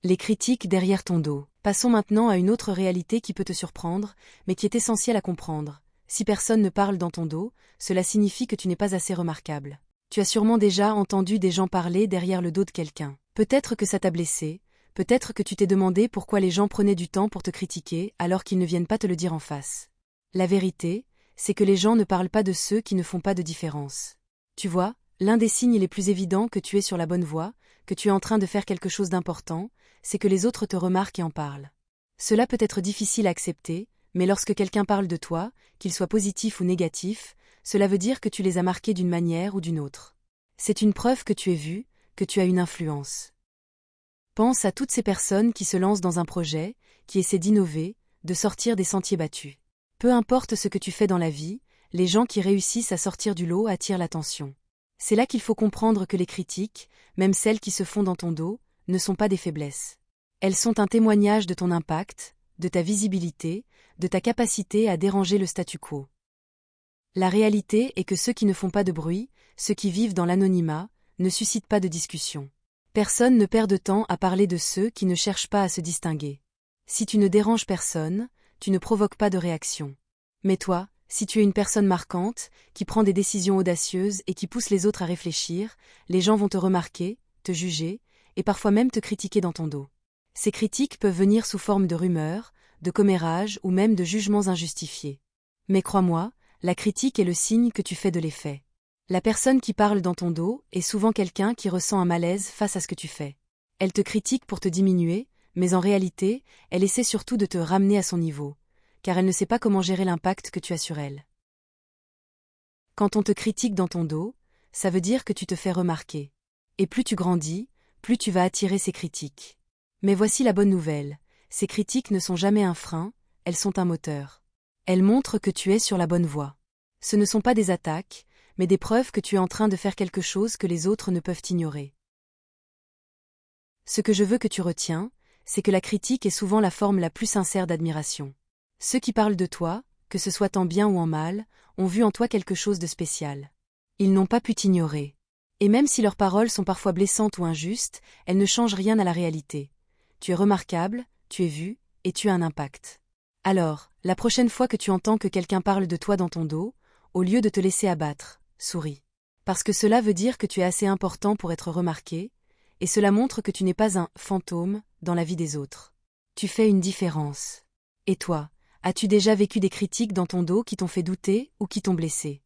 Les critiques derrière ton dos. Passons maintenant à une autre réalité qui peut te surprendre, mais qui est essentielle à comprendre. Si personne ne parle dans ton dos, cela signifie que tu n'es pas assez remarquable. Tu as sûrement déjà entendu des gens parler derrière le dos de quelqu'un. Peut-être que ça t'a blessé, peut-être que tu t'es demandé pourquoi les gens prenaient du temps pour te critiquer alors qu'ils ne viennent pas te le dire en face. La vérité, c'est que les gens ne parlent pas de ceux qui ne font pas de différence. Tu vois, l'un des signes les plus évidents que tu es sur la bonne voie, que tu es en train de faire quelque chose d'important, c'est que les autres te remarquent et en parlent. Cela peut être difficile à accepter, mais lorsque quelqu'un parle de toi, qu'il soit positif ou négatif, cela veut dire que tu les as marqués d'une manière ou d'une autre. C'est une preuve que tu es vu, que tu as une influence. Pense à toutes ces personnes qui se lancent dans un projet, qui essaient d'innover, de sortir des sentiers battus. Peu importe ce que tu fais dans la vie, les gens qui réussissent à sortir du lot attirent l'attention. C'est là qu'il faut comprendre que les critiques, même celles qui se font dans ton dos, ne sont pas des faiblesses. Elles sont un témoignage de ton impact, de ta visibilité, de ta capacité à déranger le statu quo. La réalité est que ceux qui ne font pas de bruit, ceux qui vivent dans l'anonymat, ne suscitent pas de discussion. Personne ne perd de temps à parler de ceux qui ne cherchent pas à se distinguer. Si tu ne déranges personne, tu ne provoques pas de réaction. Mais toi, si tu es une personne marquante, qui prend des décisions audacieuses et qui pousse les autres à réfléchir, les gens vont te remarquer, te juger, et parfois même te critiquer dans ton dos. Ces critiques peuvent venir sous forme de rumeurs, de commérages ou même de jugements injustifiés. Mais crois-moi, la critique est le signe que tu fais de l'effet. La personne qui parle dans ton dos est souvent quelqu'un qui ressent un malaise face à ce que tu fais. Elle te critique pour te diminuer, mais en réalité, elle essaie surtout de te ramener à son niveau, car elle ne sait pas comment gérer l'impact que tu as sur elle. Quand on te critique dans ton dos, ça veut dire que tu te fais remarquer. Et plus tu grandis, plus tu vas attirer ces critiques. Mais voici la bonne nouvelle, ces critiques ne sont jamais un frein, elles sont un moteur. Elles montrent que tu es sur la bonne voie. Ce ne sont pas des attaques, mais des preuves que tu es en train de faire quelque chose que les autres ne peuvent ignorer. Ce que je veux que tu retiens, c'est que la critique est souvent la forme la plus sincère d'admiration. Ceux qui parlent de toi, que ce soit en bien ou en mal, ont vu en toi quelque chose de spécial. Ils n'ont pas pu t'ignorer. Et même si leurs paroles sont parfois blessantes ou injustes, elles ne changent rien à la réalité. Tu es remarquable, tu es vu, et tu as un impact. Alors, la prochaine fois que tu entends que quelqu'un parle de toi dans ton dos, au lieu de te laisser abattre, souris. Parce que cela veut dire que tu es assez important pour être remarqué, et cela montre que tu n'es pas un fantôme dans la vie des autres. Tu fais une différence. Et toi, as-tu déjà vécu des critiques dans ton dos qui t'ont fait douter ou qui t'ont blessé ?